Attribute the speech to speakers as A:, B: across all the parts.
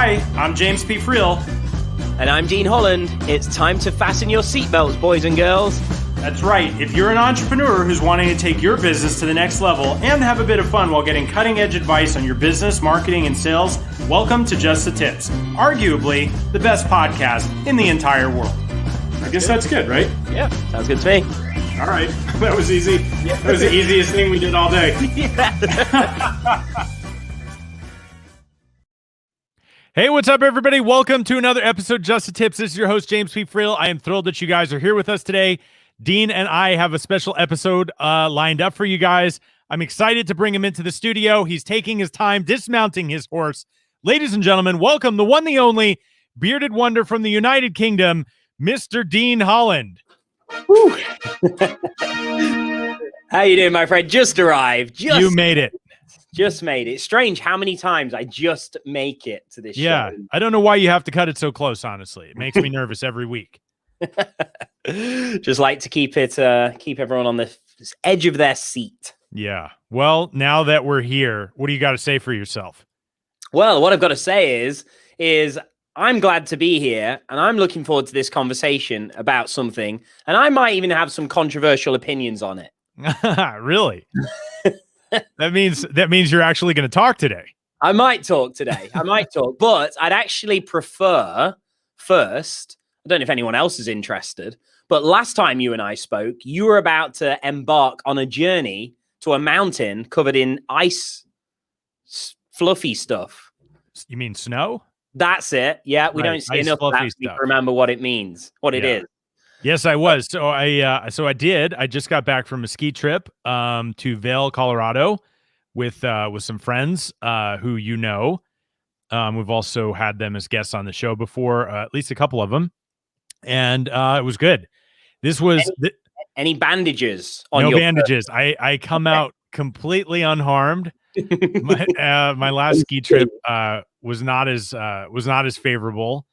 A: Hi, I'm James P. Friel.
B: And I'm Dean Holland. It's time to fasten your seatbelts, boys and girls.
A: That's right. If you're an entrepreneur who's wanting to take your business to the next level and have a bit of fun while getting cutting-edge advice on your business, marketing, and sales, welcome to Just the Tips, arguably the best podcast in the entire world. I guess that's good, right?
B: Yeah, sounds good to me.
A: All right. That was easy. That was the easiest thing we did all day.
C: Hey, what's up, everybody? Welcome to another episode of Just the Tips. This is your host, James P. Friel. I am thrilled that you guys are here with us today. Dean and I have a special episode lined up for you guys. I'm excited to bring him into the studio. He's taking his time dismounting his horse. Ladies and gentlemen, welcome the one, the only bearded wonder from the United Kingdom, Mr. Dean Holland.
B: How you doing, my friend? Just arrived.
C: You made it.
B: Just made it. Strange how many times I just make it to this show.
C: Yeah, I don't know why you have to cut it so close, honestly. It makes me nervous every week.
B: Just like to keep everyone on the edge of their seat.
C: Yeah. Well, now that we're here, what do you got to say for yourself?
B: Well, what I've got to say is I'm glad to be here, and I'm looking forward to this conversation about something, and I might even have some controversial opinions on it.
C: Really? That means you're actually going to talk today.
B: I might talk today. But I'd actually prefer first, I don't know if anyone else is interested, but last time you and I spoke, you were about to embark on a journey to a mountain covered in ice, fluffy stuff.
C: You mean snow?
B: That's it. Yeah, we
C: Right.
B: don't see
C: Ice,
B: enough of that to remember what it means, what it is.
C: Yes, I was. So I did. I just got back from a ski trip to Vail, Colorado, with some friends who you know. We've also had them as guests on the show before, at least a couple of them, and it was good. This was
B: any bandages on
C: no
B: your
C: bandages. I come out completely unharmed. My last ski trip was not as favorable.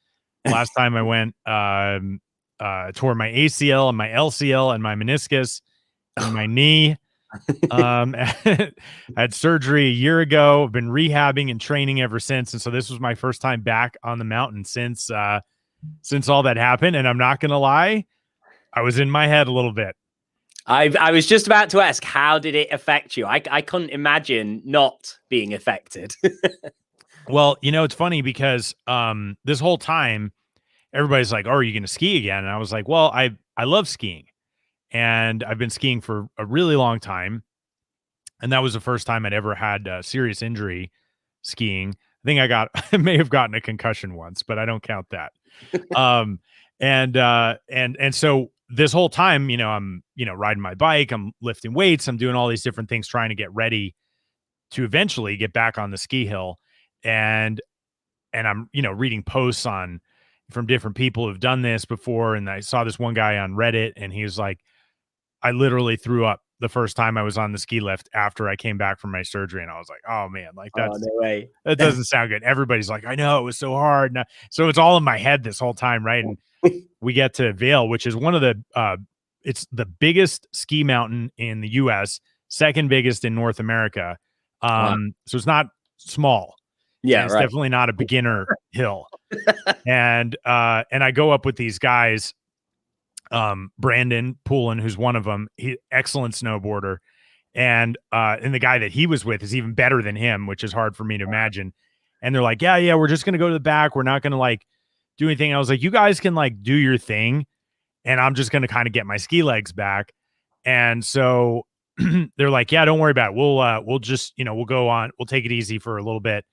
C: Last time I went. Tore my ACL and my LCL and my meniscus and my knee. I had surgery a year ago. I've been rehabbing and training ever since. And so this was my first time back on the mountain since all that happened. And I'm not going to lie, I was in my head a little bit.
B: I was just about to ask, how did it affect you? I couldn't imagine not being affected.
C: Well, it's funny because this whole time, everybody's like, "Oh, are you going to ski again?" And I was like, "Well, I love skiing, and I've been skiing for a really long time, and that was the first time I'd ever had a serious injury skiing. I think I may have gotten a concussion once, but I don't count that. And so this whole time, I'm riding my bike, I'm lifting weights, I'm doing all these different things, trying to get ready to eventually get back on the ski hill, and I'm reading posts from different people who've done this before. And I saw this one guy on Reddit, and he was like, I literally threw up the first time I was on the ski lift after I came back from my surgery. And I was like, oh man,
B: no way.
C: That doesn't sound good. Everybody's like, I know, it was so hard. So it's all in my head this whole time. Right. And we get to Vail, which is one of it's the biggest ski mountain in the US, second biggest in North America. So it's not small.
B: Yeah,
C: it's definitely not a beginner hill. And I go up with these guys, Brandon Poulin, who's one of them, excellent snowboarder. And the guy that he was with is even better than him, which is hard for me to imagine. And they're like, yeah, we're just going to go to the back. We're not going to do anything. I was like, you guys can do your thing, and I'm just going to kind of get my ski legs back. And so they're like, yeah, don't worry about it. We'll just, we'll go on. We'll take it easy for a little bit.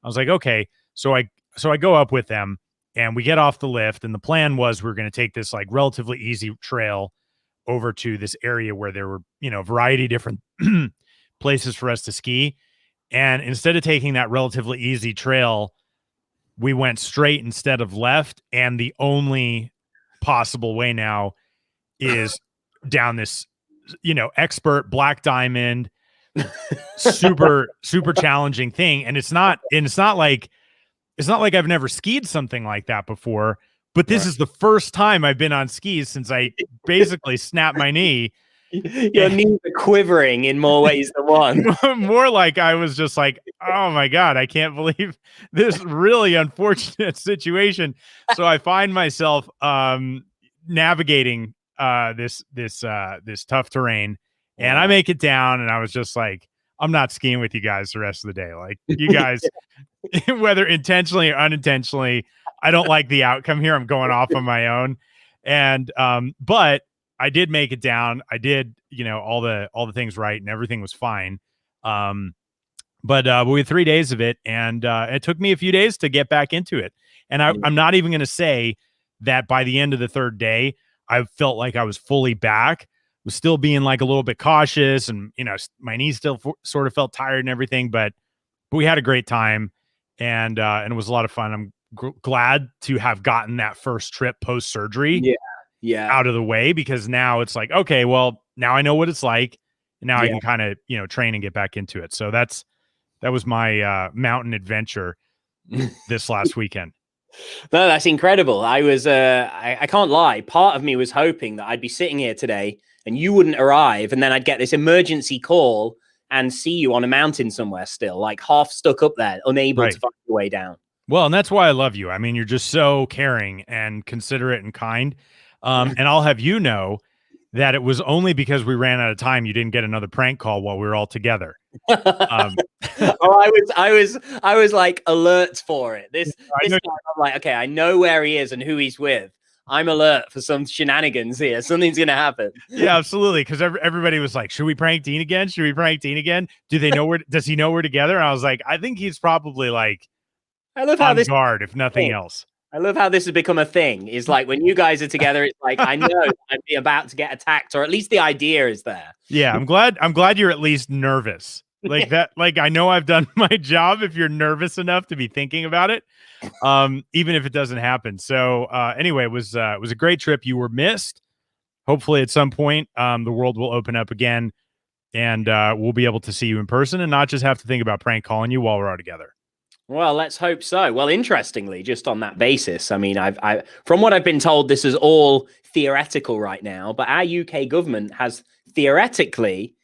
C: I was like, okay. So I go up with them, and we get off the lift, and the plan was we're going to take this relatively easy trail over to this area where there were, a variety of different places for us to ski. And instead of taking that relatively easy trail, we went straight instead of left. And the only possible way now is down this, expert black diamond, super challenging thing. And it's not like I've never skied something like that before, but this is the first time I've been on skis since I basically snapped my knee.
B: Your knees are quivering in more ways than one.
C: More like I was just like, oh my God, I can't believe this really unfortunate situation. So I find myself navigating this tough terrain, and I make it down, and I was just like, I'm not skiing with you guys the rest of the day. Like, you guys, whether intentionally or unintentionally, I don't like the outcome here. I'm going off on my own. And but I did make it down. I did, all the things right, and everything was fine. But we had 3 days of it, and it took me a few days to get back into it. And I'm not even going to say that by the end of the third day, I felt like I was fully back. Was still being like a little bit cautious, and my knees still sort of felt tired and everything. But we had a great time, and it was a lot of fun. I'm glad to have gotten that first trip post surgery. Out of the way, because now it's like, okay, well, now I know what it's like, and now I can kind of train and get back into it. So that was my mountain adventure this last weekend.
B: No, that's incredible. I was I can't lie, part of me was hoping that I'd be sitting here today and you wouldn't arrive, and then I'd get this emergency call and see you on a mountain somewhere still, like half stuck up there, unable to find your way down.
C: Well, and that's why I love you. I mean, you're just so caring and considerate and kind. And I'll have you know that it was only because we ran out of time you didn't get another prank call while we were all together.
B: I was like alert for it. This time I'm like, okay, I know where he is and who he's with. I'm alert for some shenanigans here. Something's gonna happen.
C: Yeah, absolutely. Because everybody was like, "Should we prank Dean again? Should we prank Dean again? Do they know where? Does he know we're together?" And I was like, "I think he's probably like,
B: I love how
C: on guard, if nothing else."
B: I love how this has become a thing. It's like when you guys are together, it's like, I know I'm about to get attacked, or at least the idea is there.
C: Yeah, I'm glad you're at least nervous. Like that, like, I know I've done my job if you're nervous enough to be thinking about it, even if it doesn't happen. So anyway, it was a great trip. You were missed. Hopefully at some point the world will open up again, and we'll be able to see you in person and not just have to think about prank calling you while we're all together.
B: Well, let's hope so. Well, interestingly, just on that basis, I mean, I from what I've been told, this is all theoretical right now, but our UK government has theoretically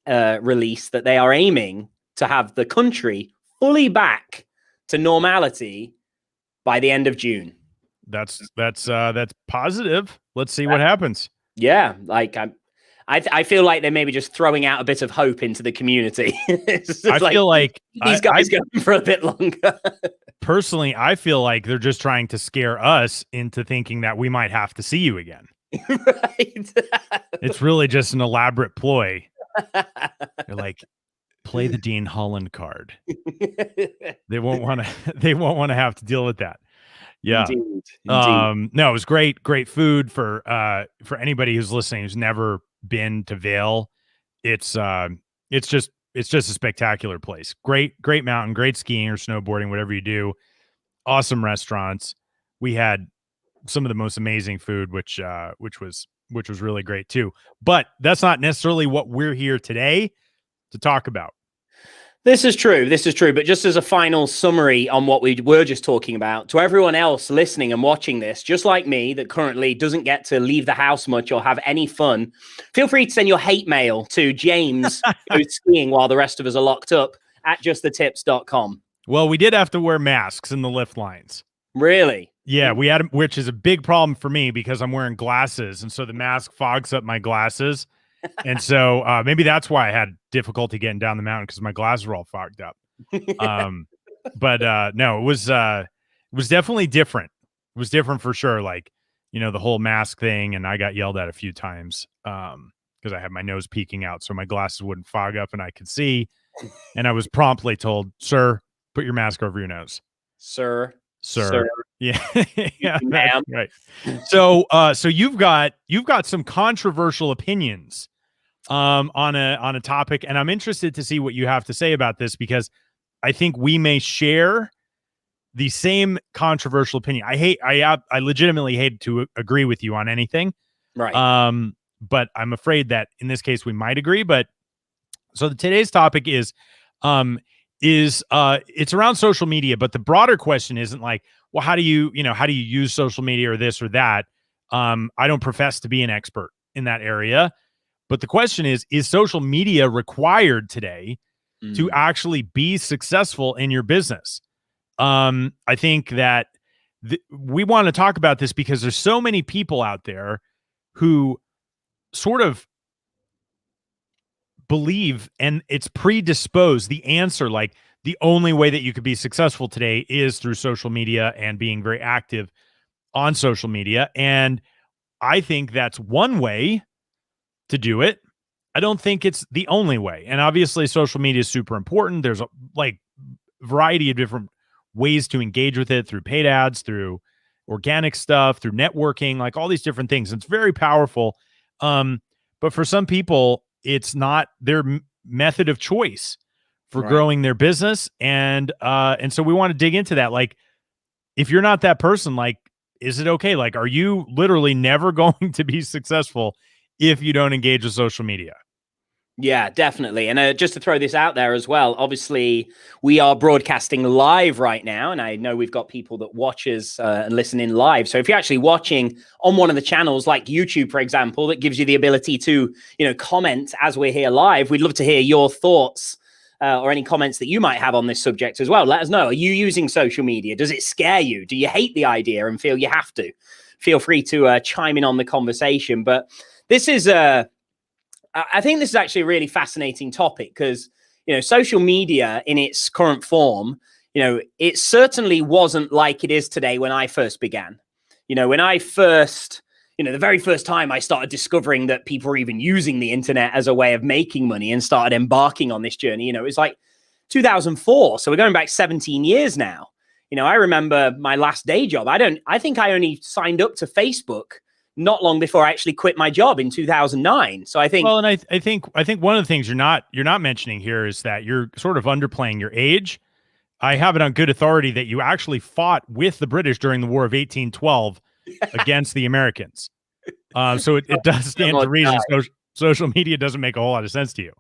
B: released that they are aiming to have the country fully back to normality by the end of June.
C: That's positive. Let's see what happens.
B: Yeah, like I feel like they're maybe just throwing out a bit of hope into the community.
C: I feel like
B: these guys go for a bit longer.
C: Personally, I feel like they're just trying to scare us into thinking that we might have to see you again.
B: Right.
C: It's really just an elaborate ploy. They're like, play the Dean Holland card. They won't want to have to deal with that. Yeah.
B: Indeed.
C: No, it was great food for anybody who's listening who's never been to Vail. It's just a spectacular place. Great mountain, great skiing or snowboarding, whatever you do. Awesome restaurants. We had some of the most amazing food, which was really great too. But that's not necessarily what we're here today to talk about.
B: This is true. But just as a final summary on what we were just talking about, to everyone else listening and watching this, just like me, that currently doesn't get to leave the house much or have any fun, feel free to send your hate mail to James, who's skiing while the rest of us are locked up, at justthetip's.com.
C: Well, we did have to wear masks in the lift lines.
B: Really?
C: Yeah, we had, which is a big problem for me because I'm wearing glasses, and so the mask fogs up my glasses. And so maybe that's why I had difficulty getting down the mountain, because my glasses were all fogged up. But no, it was definitely different. It was different for sure. Like, the whole mask thing. And I got yelled at a few times because I had my nose peeking out so my glasses wouldn't fog up and I could see. And I was promptly told, "Sir, put your mask over your nose."
B: Sir.
C: Yeah. Yeah, that's right. So you've got some controversial opinions on a topic, and I'm interested to see what you have to say about this, because I think we may share the same controversial opinion. I legitimately hate to agree with you on anything.
B: Right.
C: But I'm afraid that in this case we might agree. But so today's topic is it's around social media, but the broader question isn't like, well, how do you use social media or this or that? I don't profess to be an expert in that area, But the question is social media required today to
B: Mm.
C: actually be successful in your business? I think that we want to talk about this because there's so many people out there who sort of believe, and it's predisposed, the answer, like the only way that you could be successful today is through social media and being very active on social media. And I think that's one way to do it. I don't think it's the only way. And obviously social media is super important. There's a variety of different ways to engage with it, through paid ads, through organic stuff, through networking, like all these different things. It's very powerful. But for some people, it's not their method of choice for growing their business. And so we want to dig into that. Like, if you're not that person, like, is it okay? Like, are you literally never going to be successful if you don't engage with social media?
B: Yeah, definitely. And just to throw this out there as well, obviously we are broadcasting live right now, and I know we've got people that watch us and listen in live. So if you're actually watching on one of the channels like YouTube, for example, that gives you the ability to, comment as we're here live, we'd love to hear your thoughts or any comments that you might have on this subject as well. Let us know. Are you using social media? Does it scare you? Do you hate the idea and feel you have to? Feel free to chime in on the conversation. But this is I think this is actually a really fascinating topic because, social media in its current form, it certainly wasn't like it is today when I first began. When I first, the very first time I started discovering that people were even using the internet as a way of making money and started embarking on this journey, it was like 2004. So we're going back 17 years now. I remember my last day job. I think I only signed up to Facebook not long before I actually quit my job in 2009. So I think,
C: well, and I think one of the things you're not mentioning here is that you're sort of underplaying your age. I have it on good authority that you actually fought with the British during the War of 1812 against the Americans. So it does stand to reason social media doesn't make a whole lot of sense to you.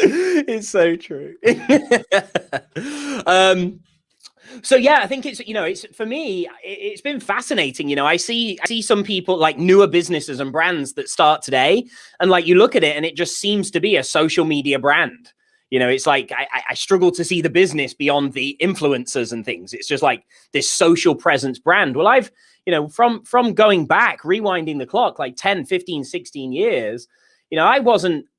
B: It's so true. So yeah, I think it's for me, it's been fascinating. I see some people like newer businesses and brands that start today, and like you look at it and it just seems to be a social media brand. It's like I struggle to see the business beyond the influencers and things. It's just like this social presence brand. Well, I've, from going back, rewinding the clock, like 10, 15, 16 years,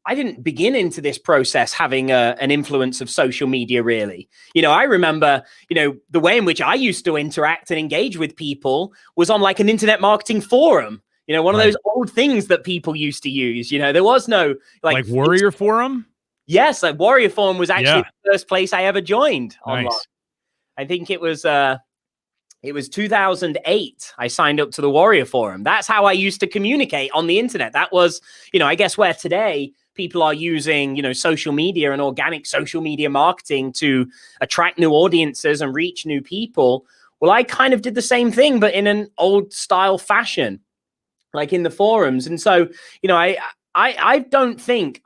B: I didn't begin into this process having an influence of social media, really. I remember, the way in which I used to interact and engage with people was on like an internet marketing forum, one of those old things that people used to use. There was no like
C: Warrior Forum.
B: Yes, like Warrior Forum was actually the first place I ever joined online. I think it was 2008. I signed up to the Warrior Forum. That's how I used to communicate on the internet. That was, I guess where today people are using, social media and organic social media marketing to attract new audiences and reach new people. Well, I kind of did the same thing, but in an old style fashion, like in the forums. And so, I don't think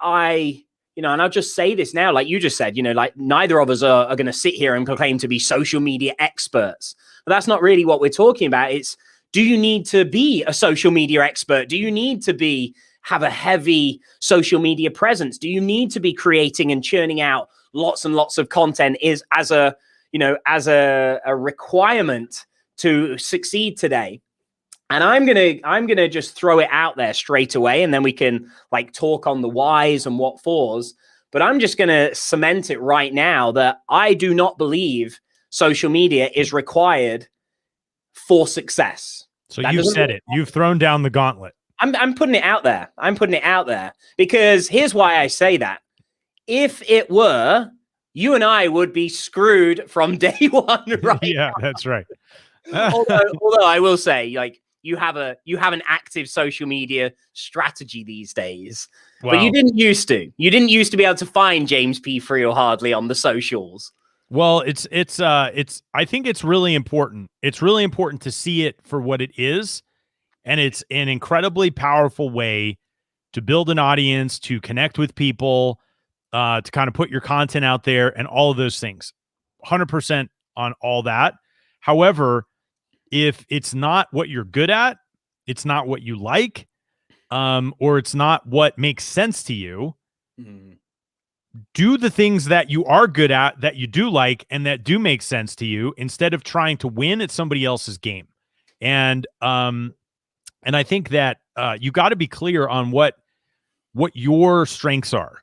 B: and I'll just say this now, like you just said, like neither of us are going to sit here and proclaim to be social media experts. But that's not really what we're talking about. It's, do you need to be a social media expert? Do you need to have a heavy social media presence? Do you need to be creating and churning out lots and lots of content as a requirement to succeed today? And I'm gonna just throw it out there straight away, and then we can like talk on the whys and what fors. But I'm just gonna cement it right now that I do not believe social media is required for success.
C: So you've said it. You've thrown down the gauntlet.
B: I'm putting it out there. I'm putting it out there because here's why I say that. If it were, you and I would be screwed from day one, right?
C: Yeah, that's right.
B: although I will say, like, you have an active social media strategy these days, but you didn't used to. You didn't used to be able to find James P. Friel hardly on the socials.
C: Well, I think it's really important. It's really important to see it for what it is. And it's an incredibly powerful way to build an audience, to connect with people, to kind of put your content out there and all of those things. 100% on all that. However, if it's not what you're good at, it's not what you like, or it's not what makes sense to you,
B: Mm.
C: do the things that you are good at, that you do like, and that do make sense to you, instead of trying to win at somebody else's game. And I think that you got to be clear on what your strengths are.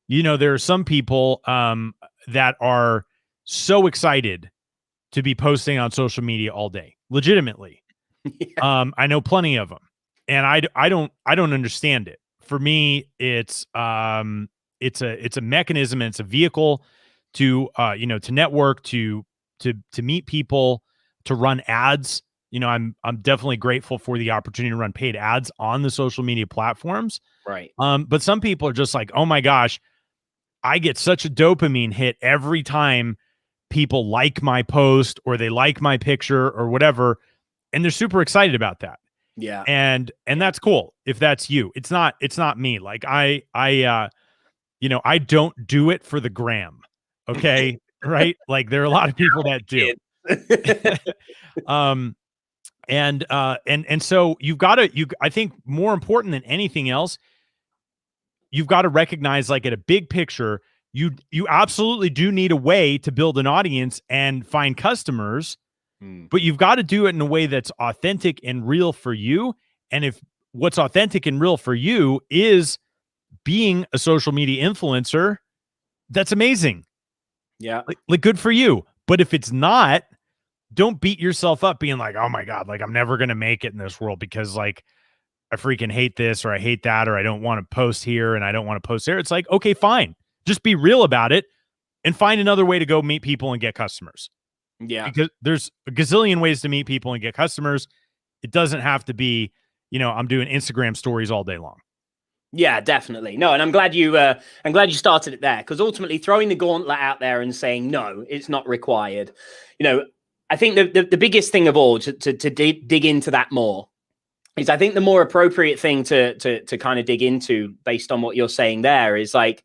C: There are some people that are so excited to be posting on social media all day, legitimately.
B: Yeah.
C: I know plenty of them, and I don't understand it. For me, it's a mechanism, and it's a vehicle to to network, to meet people, to run ads. I'm definitely grateful for the opportunity to run paid ads on the social media platforms.
B: Right.
C: But some people are just like, oh my gosh, I get such a dopamine hit every time people like my post, or they like my picture, or whatever, and they're super excited about that.
B: Yeah.
C: And that's cool if that's you. It's not me. Like I don't do it for the gram. Okay. Right. Like there are a lot of people that do. And so you've got to, I think more important than anything else, you've got to recognize, like, at a big picture, you absolutely do need a way to build an audience and find customers, but you've got to do it in a way that's authentic and real for you. And if what's authentic and real for you is being a social media influencer, that's amazing.
B: Yeah.
C: Like good for you. But if it's not, don't beat yourself up being like, oh my God, like I'm never going to make it in this world because like I freaking hate this, or I hate that, or I don't want to post here and I don't want to post there. It's like, okay, fine. Just be real about it and find another way to go meet people and get customers.
B: Yeah.
C: Because there's a gazillion ways to meet people and get customers. It doesn't have to be, I'm doing Instagram stories all day long.
B: Yeah, definitely. No, and I'm glad you started it there, because ultimately throwing the gauntlet out there and saying no, it's not required. I think the biggest thing of all to dig into that more is, I think the more appropriate thing to kind of dig into based on what you're saying there is like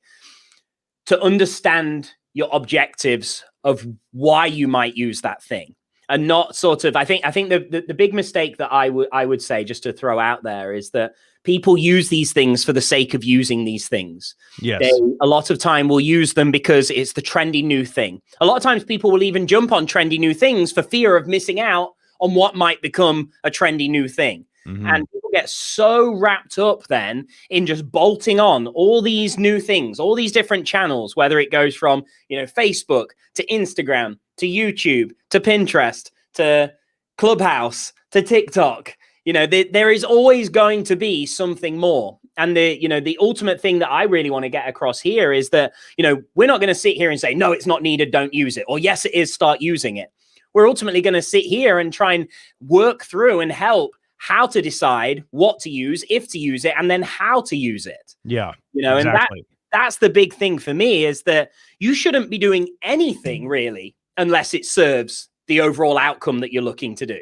B: to understand your objectives of why you might use that thing, and not sort of, I think the big mistake that I would say, just to throw out there, is that people use these things for the sake of using these things.
C: Yes.
B: They a lot of time will use them because it's the trendy new thing. A lot of times people will even jump on trendy new things for fear of missing out on what might become a trendy new thing.
C: Mm-hmm.
B: And people get so wrapped up then in just bolting on all these new things, all these different channels, whether it goes from, Facebook to Instagram to YouTube to Pinterest to Clubhouse to TikTok. There is always going to be something more. And the ultimate thing that I really want to get across here is that, we're not going to sit here and say, no, it's not needed, don't use it. Or yes, it is, start using it. We're ultimately going to sit here and try and work through and help how to decide what to use, if to use it, and then how to use it.
C: Yeah.
B: Exactly. And that's the big thing for me, is that you shouldn't be doing anything really unless it serves the overall outcome that you're looking to do.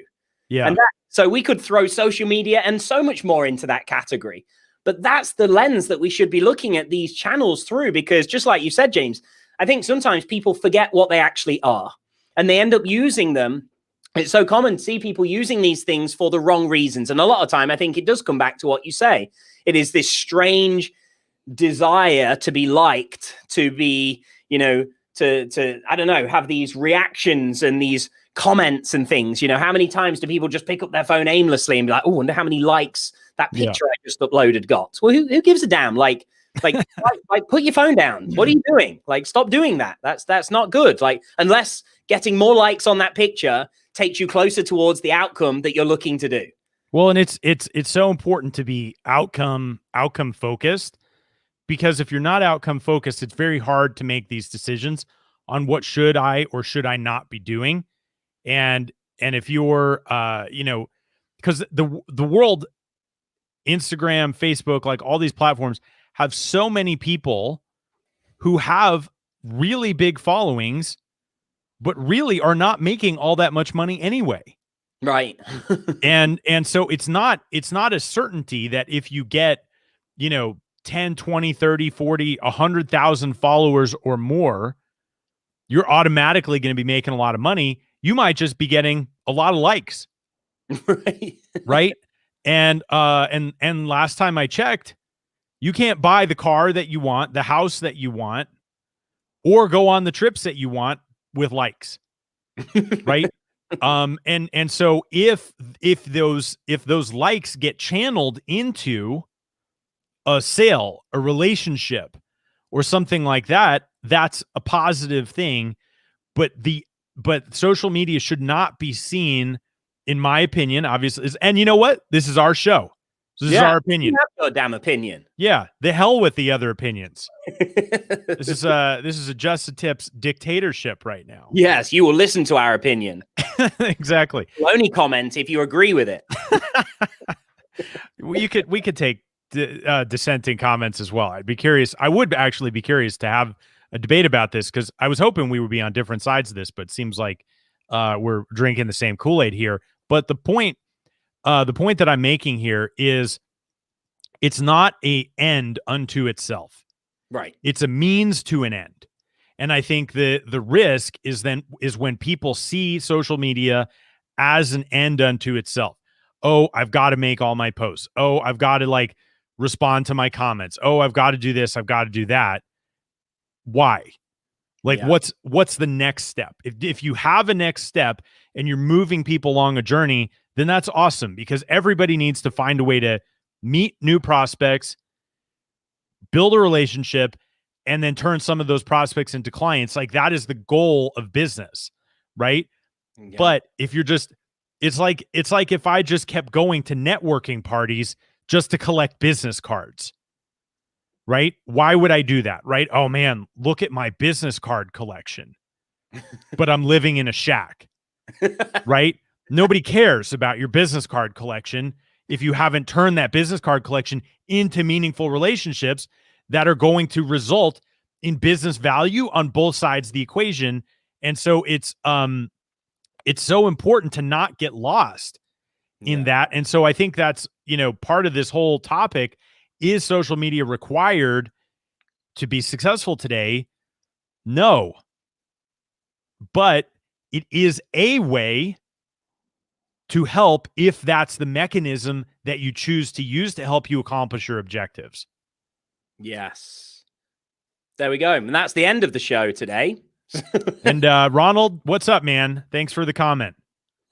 C: Yeah.
B: And so we could throw social media and so much more into that category. But that's the lens that we should be looking at these channels through, because just like you said, James, I think sometimes people forget what they actually are and they end up using them. It's so common to see people using these things for the wrong reasons. And a lot of time, I think it does come back to what you say. It is this strange desire to be liked, to be, to I don't know, have these reactions and these comments and things. How many times do people just pick up their phone aimlessly and be like, oh, I wonder how many likes that picture I just uploaded got? Well, who gives a damn? Like, put your phone down. What are you doing? Like, stop doing that. That's not good. Like, unless getting more likes on that picture takes you closer towards the outcome that you're looking to do.
C: Well, and it's so important to be outcome focused, because if you're not outcome focused, it's very hard to make these decisions on what should I or should I not be doing. And if you're because the world, Instagram, Facebook, like all these platforms have so many people who have really big followings, but really are not making all that much money anyway.
B: Right.
C: and so it's not a certainty that if you get, 10, 20, 30, 40, 100,000 followers or more, you're automatically going to be making a lot of money. You might just be getting a lot of likes.
B: Right.
C: Right. And last time I checked, you can't buy the car that you want, the house that you want, or go on the trips that you want with likes. Right? And so if those likes get channeled into a sale, a relationship, or something like that, that's a positive thing. But social media should not be seen, in my opinion, obviously. And you know what? This is our show. This is our opinion.
B: You have no damn opinion.
C: Yeah, the hell with the other opinions. This is a Just the Tips dictatorship right now.
B: Yes, you will listen to our opinion.
C: Exactly.
B: You'll only comment if you agree with it.
C: We could take dissenting comments as well. I'd be curious. I would actually be curious to have a debate about this, because I was hoping we would be on different sides of this, but it seems like we're drinking the same Kool-Aid here. But the point that I'm making here is, it's not an end unto itself.
B: Right.
C: It's a means to an end. And I think the risk is when people see social media as an end unto itself. Oh, I've got to make all my posts. Oh, I've got to respond to my comments. Oh, I've got to do this. I've got to do that. Why? What's the next step? If you have a next step and you're moving people along a journey, then that's awesome, because everybody needs to find a way to meet new prospects, build a relationship, and then turn some of those prospects into clients. That is the goal of business, right? Yeah. But if you're just, it's like if I just kept going to networking parties just to collect business cards, right? Why would I do that, right? Oh man, look at my business card collection, but I'm living in a shack, right? Nobody cares about your business card collection if you haven't turned that business card collection into meaningful relationships that are going to result in business value on both sides of the equation. And so it's so important to not get lost in that. And so I think that's, part of this whole topic. Is social media required to be successful today? No. But it is a way to help, if that's the mechanism that you choose to use to help you accomplish your objectives.
B: Yes. There we go. And that's the end of the show today.
C: And Ronald, what's up, man? Thanks for the comment.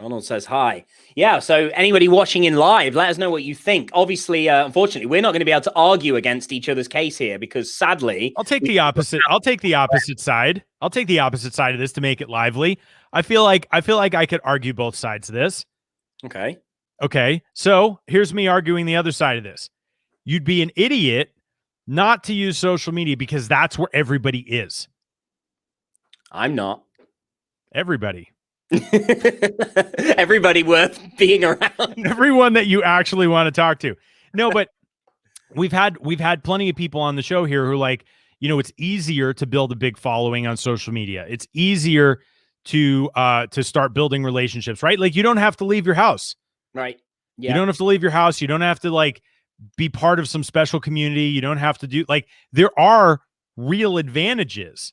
B: Ronald says hi. Yeah, so anybody watching in live, let us know what you think. Obviously, unfortunately, we're not going to be able to argue against each other's case here, because sadly...
C: I'll take the opposite side. I'll take the opposite side of this to make it lively. I feel like I could argue both sides of this. Okay. So here's me arguing the other side of this. You'd be an idiot not to use social media, because that's where everybody is.
B: I'm not.
C: Everybody.
B: Everybody worth being around.
C: Everyone that you actually want to talk to. No, but we've had plenty of people on the show here who it's easier to build a big following on social media. It's easier to start building relationships, right? You don't have to leave your house.
B: Right. Yeah.
C: You don't have to leave your house. You don't have to be part of some special community. You don't have to do there are real advantages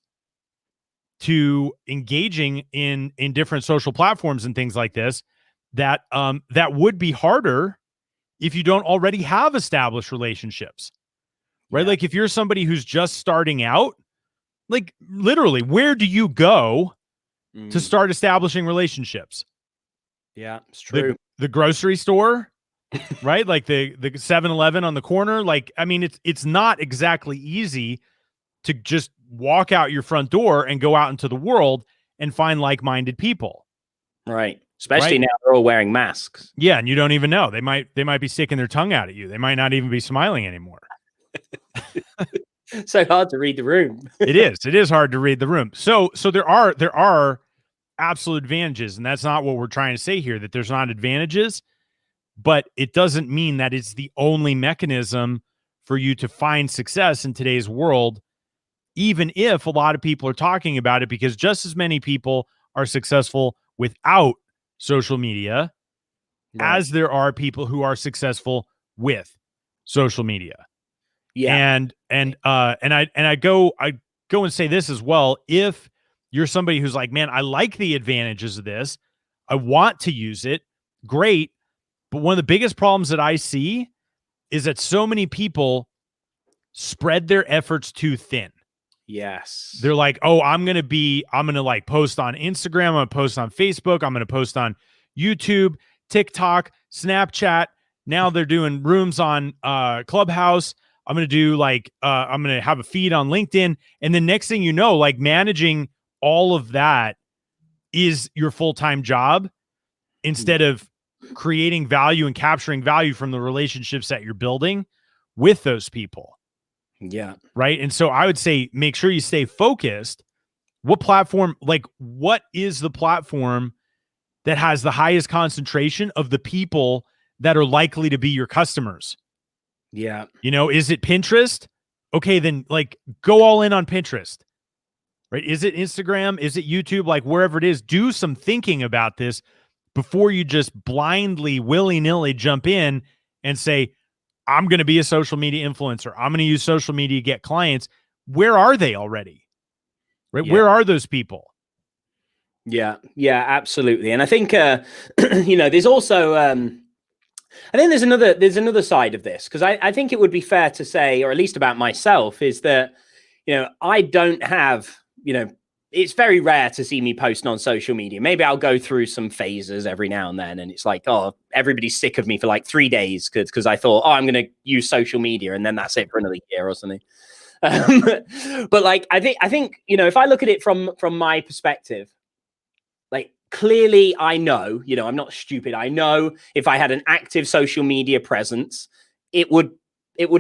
C: to engaging in different social platforms and things like this that would be harder if you don't already have established relationships, right? Yeah. If you're somebody who's just starting out, literally, where do you go to start establishing relationships?
B: Yeah, it's true.
C: The grocery store, right? The 7-Eleven on the corner. It's not exactly easy to just walk out your front door and go out into the world and find like-minded people.
B: Right. Especially now they're all wearing masks.
C: Yeah, and you don't even know. They might be sticking their tongue out at you. They might not even be smiling anymore.
B: So hard to read the room.
C: It is hard to read the room. So there are absolute advantages, and that's not what we're trying to say here, that there's not advantages, but it doesn't mean that it's the only mechanism for you to find success in today's world, even if a lot of people are talking about it, because just as many people are successful without social media as there are people who are successful with social media. Yeah. And I go and say this as well. If you're somebody who's like, man, I like the advantages of this, I want to use it, great. But one of the biggest problems that I see is that so many people spread their efforts too thin.
B: Yes.
C: They're like, oh, I'm going to like post on Instagram. I'm going to post on Facebook. I'm going to post on YouTube, TikTok, Snapchat. Now they're doing rooms on Clubhouse. I'm going to do like, I'm going to have a feed on LinkedIn. And the next thing you know, like managing all of that is your full-time job instead of creating value and capturing value from the relationships that you're building with those people.
B: Yeah.
C: Right. And so I would say, make sure you stay focused. What platform, like what is the platform that has the highest concentration of the people that are likely to be your customers?
B: Yeah.
C: You know, is it Pinterest? Okay, then like go all in on Pinterest. Right. Is it Instagram? Is it YouTube? Like wherever it is, do some thinking about this before you just blindly, willy-nilly jump in and say, I'm going to be a social media influencer. I'm going to use social media to get clients. Where are they already? Right?
B: Yeah.
C: Where are those people?
B: Yeah. Yeah, absolutely. And I think, you know, there's also, I think there's another side of this, because I think it would be fair to say, or at least about myself, is that, you know, I don't have, you know, it's very rare to see me posting on social media. Maybe I'll go through some phases every now and then. And it's like, oh, everybody's sick of me for like 3 days because I thought, oh, I'm going to use social media. And then that's it for another year or something. But like, I think, you know, if I look at it from my perspective, like clearly I know, you know, I'm not stupid. I know if I had an active social media presence, it would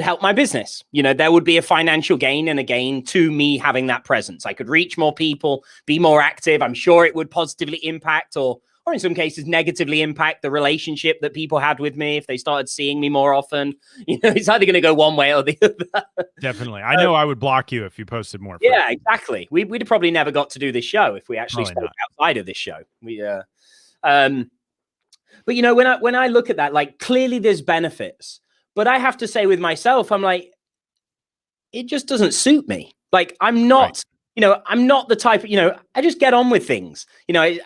B: help my business. You know, there would be a financial gain and a gain to me having that presence. I could reach more people, be more active. I'm sure it would positively impact or in some cases negatively impact the relationship that people had with me if they started seeing me more often. You know, it's either going to go one way or the other.
C: Definitely. I know I would block you if you posted more.
B: Yeah, exactly. We'd have probably never got to do this show if we actually spoke outside of this show. But you know, when I look at that, like clearly there's benefits. But I have to say with myself, I'm like, it just doesn't suit me. Like, I'm not, you know, I'm not the type of, you know, I just get on with things. You know,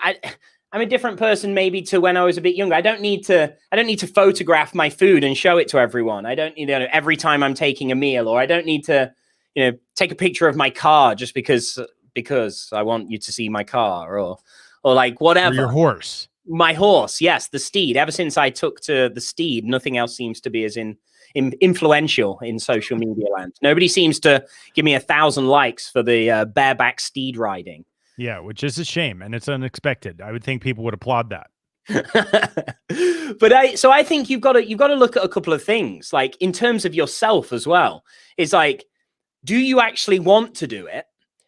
B: I'm a different person maybe to when I was a bit younger. I don't need to photograph my food and show it to everyone. I don't, you know, every time I'm taking a meal, or I don't need to, you know, take a picture of my car just because I want you to see my car or like whatever.
C: Or your horse.
B: My horse, yes, the steed. Ever since I took to the steed, nothing else seems to be as influential in social media land. Nobody seems to give me 1,000 likes for the bareback steed riding.
C: Yeah, which is a shame, and it's unexpected. I would think people would applaud that.
B: But I think you've got to look at a couple of things, like in terms of yourself as well. It's like, do you actually want to do it?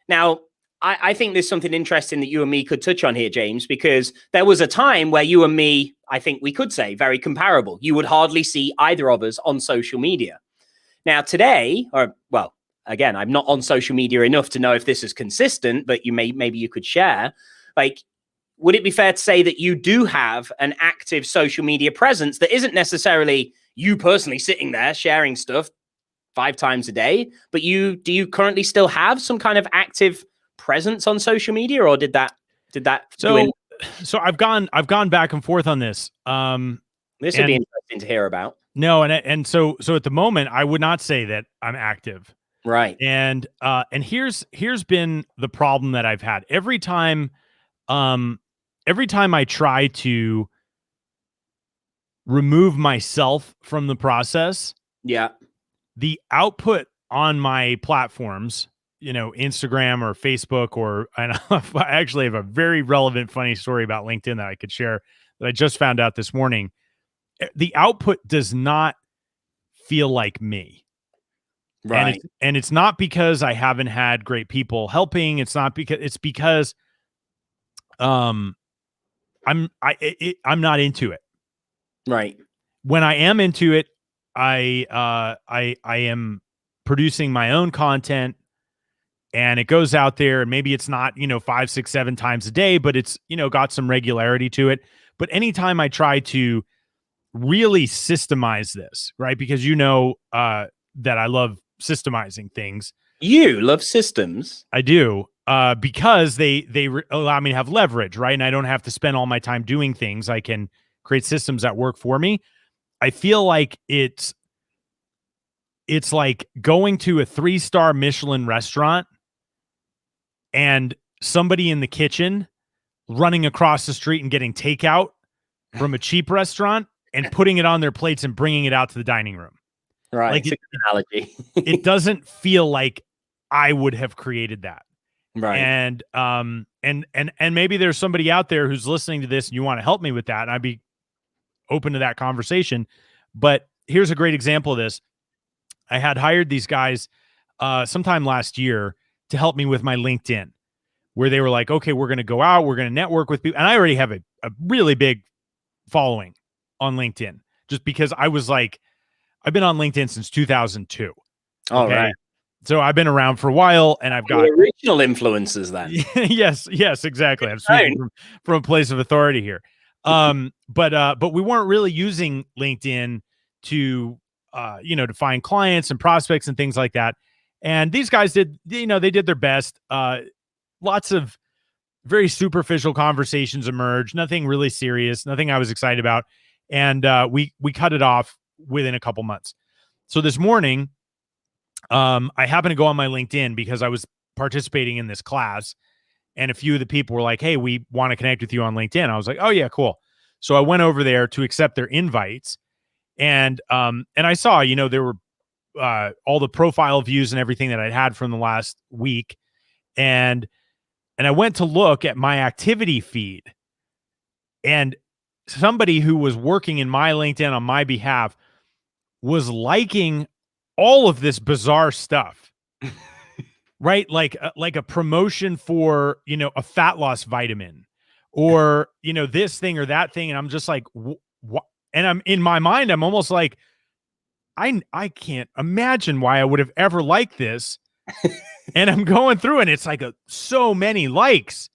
B: Now, I think there's something interesting that you and me could touch on here, James, because there was a time where you and me, I think we could say, very comparable. You would hardly see either of us on social media. Now today, or well, again, I'm not on social media enough to know if this is consistent, but maybe you could share. Like, would it be fair to say that you do have an active social media presence that isn't necessarily you personally sitting there sharing stuff 5 times a day, but do you currently still have some kind of active presence on social media, or did that
C: so I've gone back and forth on this.
B: This would be interesting to hear about.
C: No, and so at the moment I would not say that I'm active.
B: Right.
C: And here's been the problem that I've had. Every time I try to remove myself from the process,
B: yeah,
C: the output on my platforms, you know, Instagram or Facebook, and I actually have a very relevant, funny story about LinkedIn that I could share that I just found out this morning. The output does not feel like me.
B: Right.
C: And it's not because I haven't had great people helping. It's because I'm not into it.
B: Right.
C: When I am into it, I am producing my own content, and it goes out there, and maybe it's not, you know, 5, 6, 7 times a day, but it's, you know, got some regularity to it. But anytime I try to really systemize this, right? Because you know that I love systemizing things.
B: You love systems.
C: I do, because they allow me to have leverage, right? And I don't have to spend all my time doing things. I can create systems that work for me. I feel like it's like going to a 3-star Michelin restaurant and somebody in the kitchen running across the street and getting takeout from a cheap restaurant and putting it on their plates and bringing it out to the dining room.
B: Right.
C: Like
B: it's a good analogy.
C: It doesn't feel like I would have created that.
B: Right.
C: And maybe there's somebody out there who's listening to this and you want to help me with that. And I'd be open to that conversation. But here's a great example of this. I had hired these guys sometime last year to help me with my LinkedIn, where they were like, okay, we're going to go out, we're going to network with people. And I already have a really big following on LinkedIn, just because I was like, I've been on LinkedIn since 2002.
B: All right.
C: So I've been around for a while, and I've got
B: original influencers then.
C: yes, exactly. I'm speaking from a place of authority here. But we weren't really using LinkedIn to to find clients and prospects and things like that. And these guys they did their best. Lots of very superficial conversations emerged, nothing really serious, nothing I was excited about. And we cut it off within a couple months. So this morning, I happened to go on my LinkedIn because I was participating in this class, and a few of the people were like, hey, we want to connect with you on LinkedIn. I was like, oh yeah, cool. So I went over there to accept their invites, and I saw, there were all the profile views and everything that I'd had from the last week. And I went to look at my activity feed, and somebody who was working in my LinkedIn on my behalf was liking all of this bizarre stuff, right? Like a promotion for, a fat loss vitamin, or, this thing or that thing. And I'm just like, what? And I'm in my mind, I'm almost like, I can't imagine why I would have ever liked this. And I'm going through, and it's like so many likes.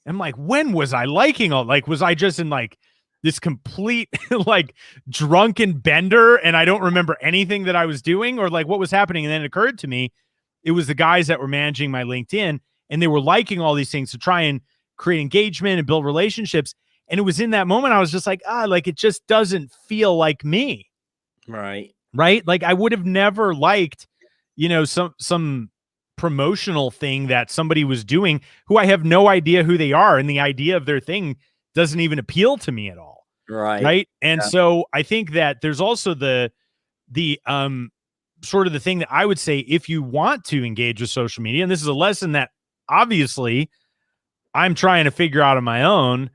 C: I'm like, when was I liking all? Like, was I just in like this complete like drunken bender, and I don't remember anything that I was doing, or like what was happening? And then it occurred to me, it was the guys that were managing my LinkedIn, and they were liking all these things to try and create engagement and build relationships. And it was in that moment I was just like, like it just doesn't feel like me.
B: Right.
C: Like I would have never liked, some promotional thing that somebody was doing who I have no idea who they are, and the idea of their thing doesn't even appeal to me at all. Right. And so I think that there's also the sort of the thing that I would say, if you want to engage with social media, and this is a lesson that obviously I'm trying to figure out on my own,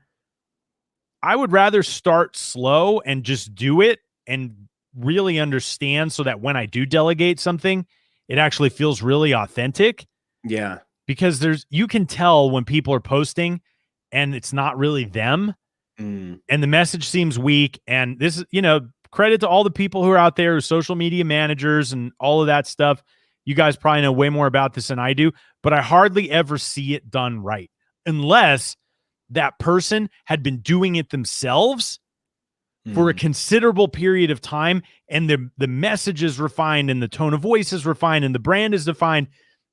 C: I would rather start slow and just do it and really understand, so that when I do delegate something, it actually feels really authentic.
B: Yeah.
C: Because you can tell when people are posting and it's not really them, and the message seems weak. And this is, credit to all the people who are out there, social media managers and all of that stuff. You guys probably know way more about this than I do, but I hardly ever see it done right, unless that person had been doing it themselves for a considerable period of time, and the message is refined, and the tone of voice is refined, and the brand is defined,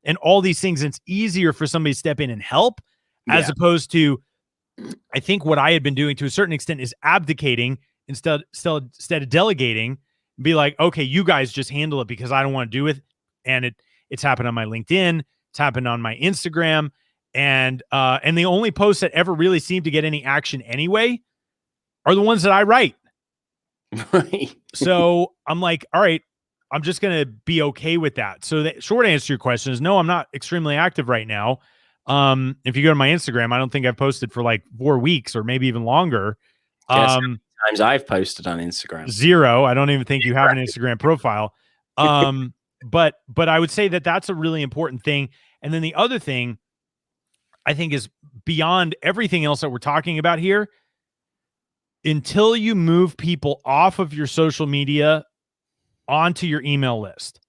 C: and all these things. It's easier for somebody to step in and help, as opposed to, I think what I had been doing to a certain extent is abdicating instead of delegating, and be like, okay, you guys just handle it because I don't want to do it. And it's happened on my LinkedIn, it's happened on my Instagram, and the only posts that ever really seem to get any action anyway are the ones that I write.
B: Right.
C: So I'm like, all right, I'm just going to be okay with that. So the short answer to your question is no, I'm not extremely active right now. If you go to my Instagram, I don't think I've posted for like 4 weeks or maybe even longer.
B: Guess how many times I've posted on Instagram?
C: 0. I don't even think you have an Instagram profile. But I would say that that's a really important thing. And then the other thing I think is beyond everything else that we're talking about here, until you move people off of your social media onto your email list,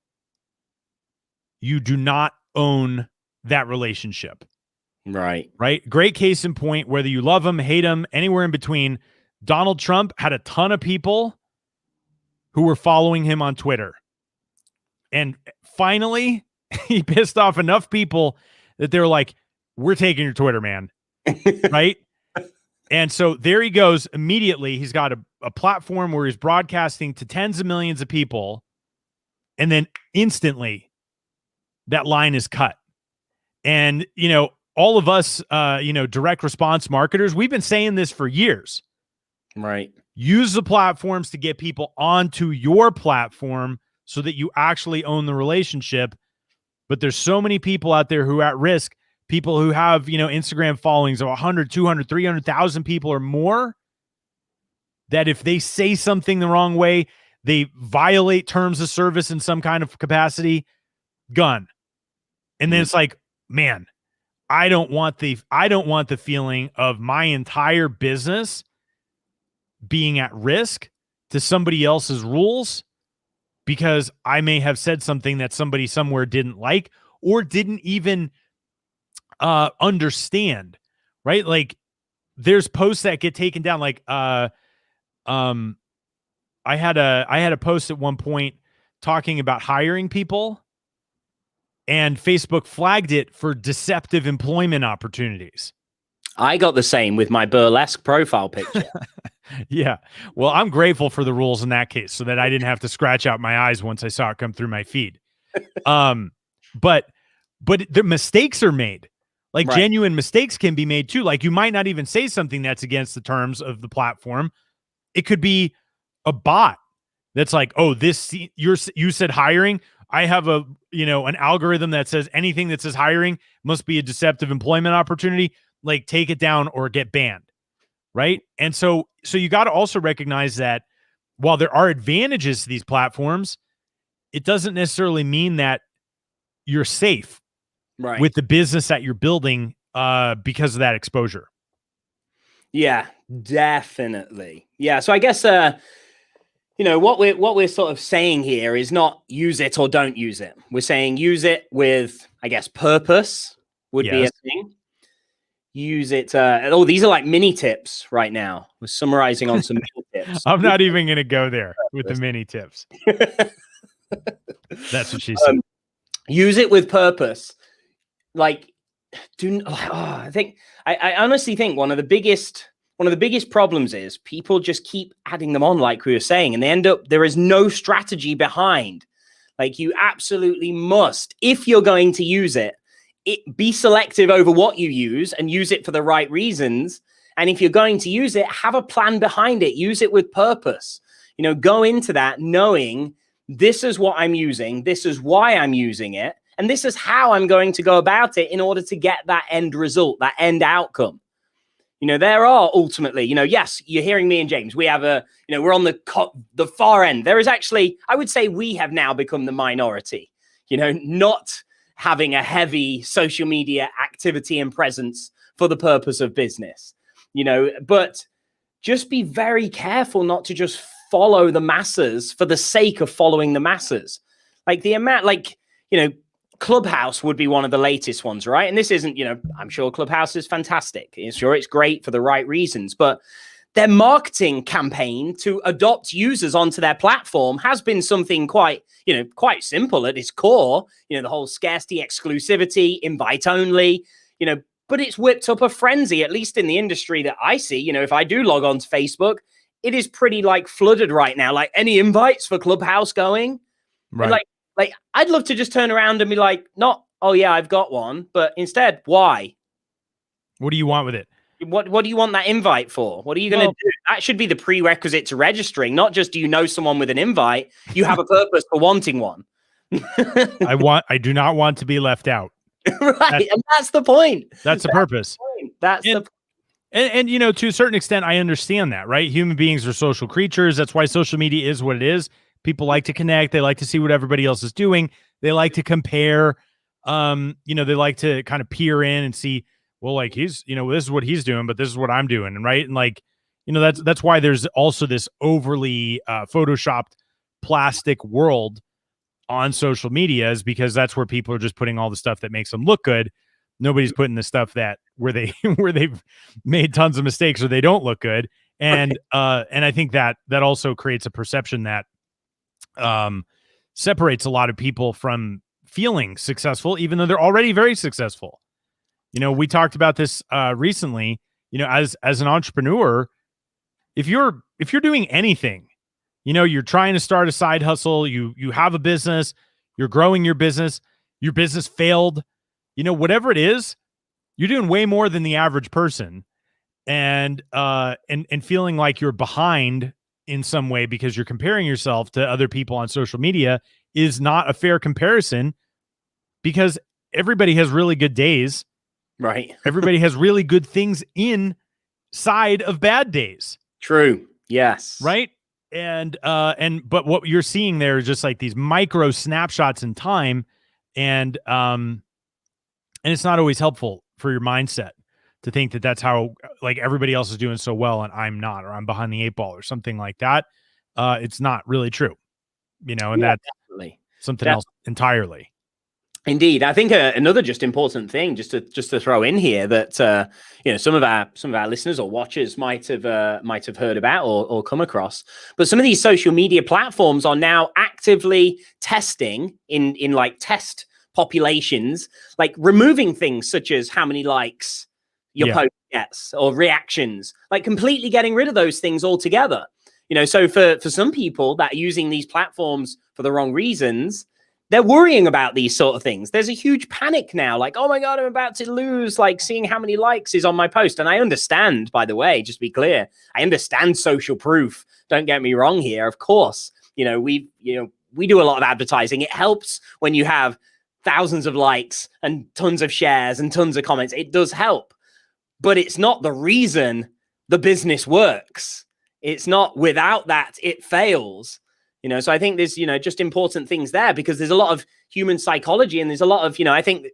C: you do not own that relationship.
B: Right.
C: Great case in point, whether you love him, hate him, anywhere in between. Donald Trump had a ton of people who were following him on Twitter. And finally, he pissed off enough people that they were like, we're taking your Twitter, man. Right? And so there he goes immediately. He's got a platform where he's broadcasting to tens of millions of people. And then instantly that line is cut. And, all of us, direct response marketers, we've been saying this for years.
B: Right.
C: Use the platforms to get people onto your platform so that you actually own the relationship. But there's so many people out there who are at risk, people who have, Instagram followings of 100, 200, 300,000 people or more, that if they say something the wrong way, they violate terms of service in some kind of capacity, gone. And then it's like, man, I don't want the feeling of my entire business being at risk to somebody else's rules because I may have said something that somebody somewhere didn't like or didn't even understand, right? Like there's posts that get taken down. Like I had a post at one point talking about hiring people, and Facebook flagged it for deceptive employment opportunities.
B: I got the same with my burlesque profile picture.
C: Yeah. Well, I'm grateful for the rules in that case so that I didn't have to scratch out my eyes once I saw it come through my feed. But the mistakes are made. Like
B: Right.
C: Genuine mistakes can be made too. Like you might not even say something that's against the terms of the platform. It could be a bot that's like, oh, you said hiring. I have an algorithm that says anything that says hiring must be a deceptive employment opportunity. Like take it down or get banned. Right. And so you got to also recognize that while there are advantages to these platforms, it doesn't necessarily mean that you're safe with the business that you're building because of that exposure.
B: Yeah, definitely. Yeah. So I guess, what we're sort of saying here is not use it or don't use it. We're saying use it with, I guess, purpose would be a thing. Use it. These are like mini tips right now. We're summarizing on some mini tips.
C: I'm not even going to go there with the mini tips. That's what she said.
B: Use it with purpose. Like, I honestly think one of the biggest problems is people just keep adding them on, like we were saying, and they end up, there is no strategy behind. Like you absolutely must, if you're going to use it, be selective over what you use and use it for the right reasons. And if you're going to use it, have a plan behind it. Use it with purpose. Go into that knowing this is what I'm using. This is why I'm using it. And this is how I'm going to go about it in order to get that end result, that end outcome. There are ultimately, yes, you're hearing me and James. We have we're on the far end. There is actually, I would say we have now become the minority, not having a heavy social media activity and presence for the purpose of business, but just be very careful not to just follow the masses for the sake of following the masses. Like the amount, Clubhouse would be one of the latest ones, right? And this isn't, I'm sure Clubhouse is fantastic. I'm sure it's great for the right reasons, but their marketing campaign to adopt users onto their platform has been something quite simple at its core, the whole scarcity, exclusivity, invite only, but it's whipped up a frenzy, at least in the industry that I see. If I do log on to Facebook, it is pretty flooded right now. Like any invites for Clubhouse going,
C: right?
B: Like I'd love to just turn around and be like, not, oh yeah, I've got one, but instead, why?
C: What do you want with it?
B: What do you want that invite for? What are you going to do? That should be the prerequisite to registering, not just do you know someone with an invite, you have a purpose for wanting one.
C: I do not want to be left out.
B: Right. And that's the point.
C: That's the purpose. And to a certain extent, I understand that, right? Human beings are social creatures. That's why social media is what it is. People like to connect. They like to see what everybody else is doing. They like to compare. They like to kind of peer in and see, well, like he's, this is what he's doing, but this is what I'm doing. And right. And that's why there's also this overly photoshopped plastic world on social media, is because that's where people are just putting all the stuff that makes them look good. Nobody's putting the stuff where they've made tons of mistakes or they don't look good. And I think that also creates a perception that separates a lot of people from feeling successful, even though they're already very successful. We talked about this recently. as an entrepreneur, if you're doing anything, you're trying to start a side hustle, you have a business, you're growing your business failed, whatever it is, you're doing way more than the average person, and feeling like you're behind in some way because you're comparing yourself to other people on social media is not a fair comparison, because everybody has really good days,
B: right?
C: Everybody has really good things inside of bad days.
B: True. Yes.
C: Right. But what you're seeing there is just like these micro snapshots in time, and it's not always helpful for your mindset to think that that's how, like, everybody else is doing so well and I'm not, or I'm behind the 8 ball or something like that. It's not really true, and that's
B: definitely
C: something else entirely.
B: Indeed. I think another just important thing just to throw in here that some of our listeners or watchers might have heard about or come across, but some of these social media platforms are now actively testing in like test populations, like removing things such as how many likes your post gets or reactions, like completely getting rid of those things altogether. So for some people that are using these platforms for the wrong reasons, they're worrying about these sort of things. There's a huge panic now, like, oh my God, I'm about to lose, like, seeing how many likes is on my post. And I understand, by the way, just to be clear, I understand social proof. Don't get me wrong here. Of course, we do a lot of advertising. It helps when you have thousands of likes and tons of shares and tons of comments. It does help, but it's not the reason the business works. It's not. Without that, it fails. So I think there's, just important things there, because there's a lot of human psychology, and there's a lot of, I think,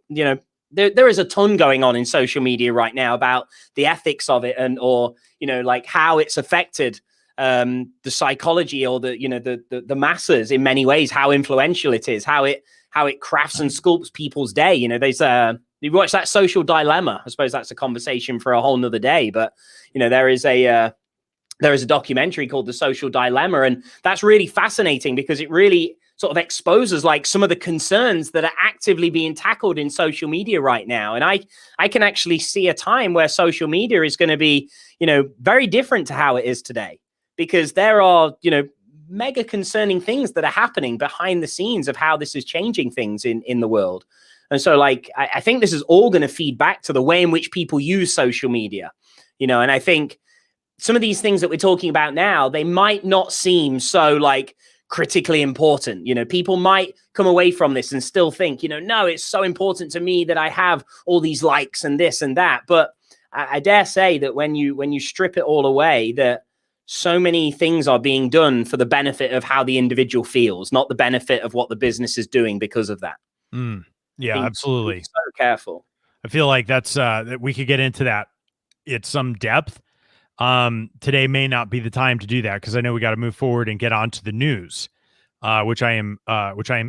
B: there is a ton going on in social media right now about the ethics of it, or like how it's affected the psychology or the masses in many ways, how influential it is, how it crafts and sculpts people's day. There's you watch that Social Dilemma. I suppose that's a conversation for a whole nother day, but there is a documentary called The Social Dilemma, and that's really fascinating because it really sort of exposes like some of the concerns that are actively being tackled in social media right now. And I can actually see a time where social media is going to be, very different to how it is today, because there are, mega concerning things that are happening behind the scenes of how this is changing things in the world. And so, like, I think this is all going to feed back to the way in which people use social media, and I think some of these things that we're talking about now, they might not seem so like critically important. People might come away from this and still think, no, it's so important to me that I have all these likes and this and that. But I dare say that when you strip it all away, that so many things are being done for the benefit of how the individual feels, not the benefit of what the business is doing because of that.
C: Yeah, absolutely.
B: So careful.
C: I feel like that's that we could get into that at some depth. Today may not be the time to do that, because I know we got to move forward and get on to the news, which I am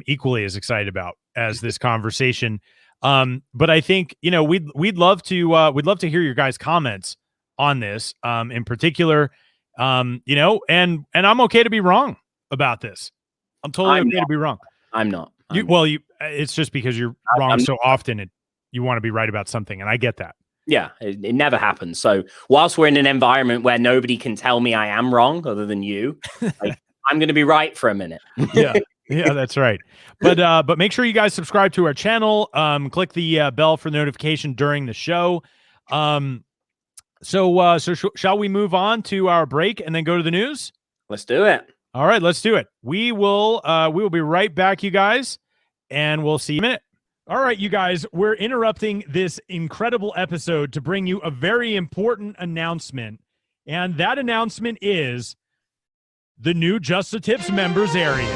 C: equally as excited about as this conversation. But I think, we'd love to hear your guys' comments on this, in particular, and I'm okay to be wrong about this. I'm totally okay to be wrong.
B: I'm not.
C: It's just because you're wrong so often, you want to be right about something, and I get that.
B: Yeah, it never happens. So whilst we're in an environment where nobody can tell me I am wrong other than you, like, I'm going to be right for a minute.
C: Yeah, that's right. But make sure you guys subscribe to our channel. Click the bell for notification during the show. So shall we move on to our break and then go to the news?
B: Let's do it.
C: All right, let's do it. We will be right back, you guys, and we'll see you in a minute. All right, you guys, we're interrupting this incredible episode to bring you a very important announcement. And that announcement is the new Just the Tips members area.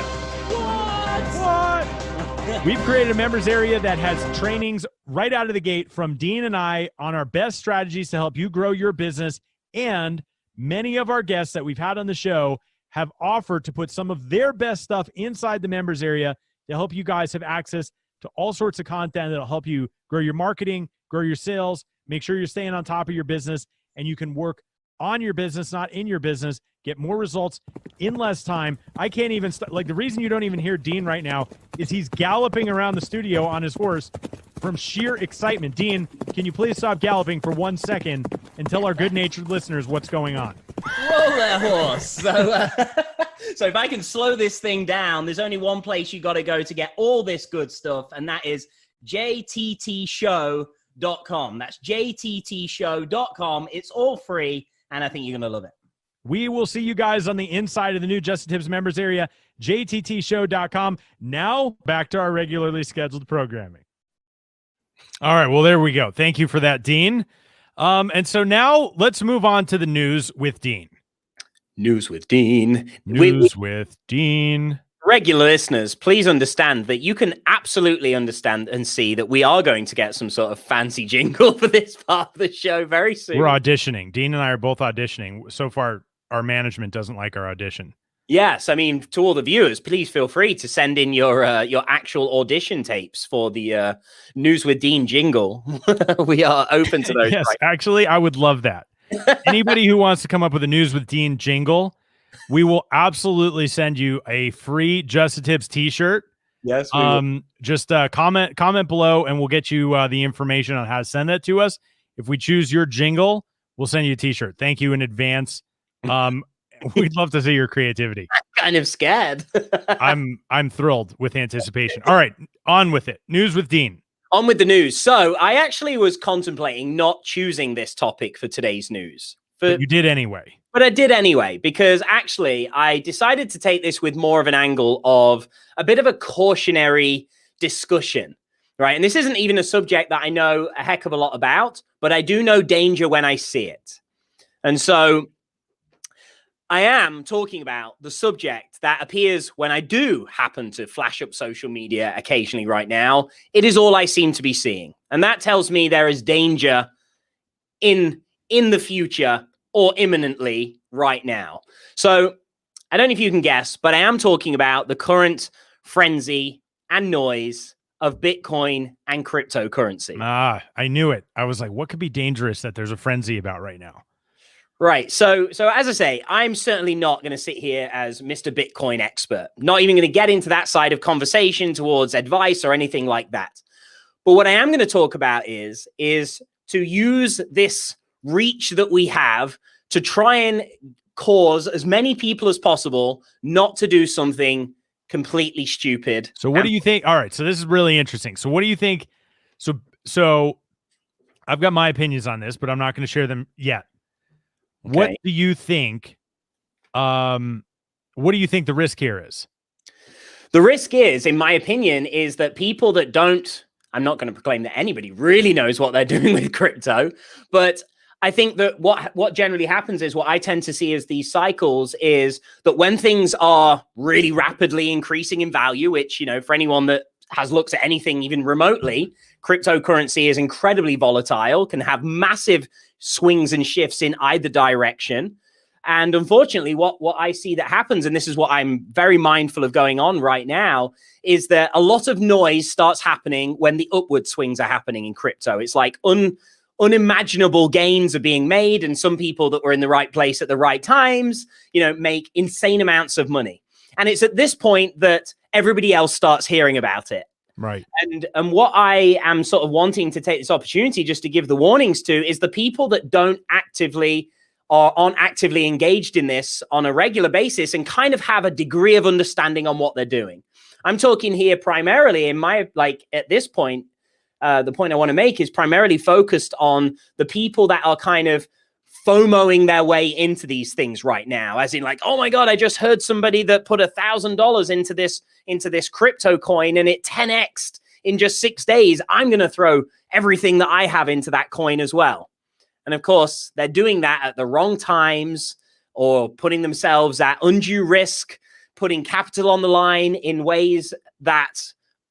C: What? We've created a members area that has trainings right out of the gate from Dean and I on our best strategies to help you grow your business. And many of our guests that we've had on the show have offered to put some of their best stuff inside the members area to help you guys have access to all sorts of content that'll help you grow your marketing, grow your sales, make sure you're staying on top of your business, and you can work on your business, not in your business. Get more results in less time. I can't even like the reason you don't even hear Dean right now is he's galloping around the studio on his horse from sheer excitement. Dean, can you please stop galloping for 1 second and tell our good-natured listeners what's going on?
B: Whoa there, horse. So if I can slow this thing down, there's only one place you got to go to get all this good stuff, and that is jttshow.com. That's jttshow.com. It's all free, and I think you're going to love it.
C: We will see you guys on the inside of the new Just the Tips members area, jttshow.com. Now, back to our regularly scheduled programming. All right, well, there we go. Thank you for that, Dean. And so now let's move on to the news with Dean.
B: News with Dean.
C: With Dean.
B: Regular listeners, please understand that you can absolutely understand and see that we are going to get some sort of fancy jingle for this part of the show very soon.
C: We're auditioning. Dean and I are both auditioning. So far, our management doesn't like our audition.
B: Yes, I mean, to all the viewers, please feel free to send in your actual audition tapes for the News with Dean jingle. We are open to those.
C: Yes, actually, I would love that. Anybody who wants to come up with a News with Dean jingle, we will absolutely send you a free Just the Tips t-shirt.
B: Yes.
C: Just comment below, and we'll get you the information on how to send that to us. If we choose your jingle, we'll send you a t-shirt. Thank you in advance. We'd love to see your creativity.
B: I'm kind of scared.
C: I'm thrilled with anticipation. All right, on with it. News with Dean.
B: On with the news. So I actually was contemplating not choosing this topic for today's news.
C: But you did anyway.
B: But I did anyway, because actually I decided to take this with more of an angle of a bit of a cautionary discussion, right? And this isn't even a subject that I know a heck of a lot about, but I do know danger when I see it. And so I am talking about the subject that appears when I do happen to flash up social media occasionally right now. It is all I seem to be seeing. And that tells me there is danger in the future or imminently right now. So I don't know if you can guess, but I am talking about the current frenzy and noise of Bitcoin and cryptocurrency.
C: I knew it. I was like, what could be dangerous that there's a frenzy about right now?
B: Right. So as I say, I'm certainly not going to sit here as Mr. Bitcoin expert, not even going to get into that side of conversation towards advice or anything like that. But what I am going to talk about is to use this reach that we have to try and cause as many people as possible not to do something completely stupid.
C: So what do you think? All right. So this is really interesting. So what do you think? So I've got my opinions on this, but I'm not going to share them yet. Okay. What do you think? What do you think the risk here is?
B: The risk is, in my opinion, is that people that don't, I'm not going to proclaim that anybody really knows what they're doing with crypto, but I think that what generally happens is what I tend to see as these cycles is that when things are really rapidly increasing in value, which, you know, for anyone that has looked at anything even remotely, cryptocurrency is incredibly volatile, can have massive swings and shifts in either direction. And unfortunately, what I see that happens, and this is what I'm very mindful of going on right now, is that a lot of noise starts happening when the upward swings are happening in crypto. It's like unimaginable gains are being made, and some people that were in the right place at the right times, you know, make insane amounts of money. And it's at this point that everybody else starts hearing about it.
C: Right.
B: And what I am sort of wanting to take this opportunity just to give the warnings to is the people that aren't actively engaged in this on a regular basis and kind of have a degree of understanding on what they're doing. I'm talking here primarily in my, like at this point, the point I want to make is primarily focused on the people that are kind of FOMOing their way into these things right now, as in like, oh my God, I just heard somebody that put $1,000 into this crypto coin and it 10x'd in just 6 days. I'm going to throw everything that I have into that coin as well. And of course, they're doing that at the wrong times or putting themselves at undue risk, putting capital on the line in ways that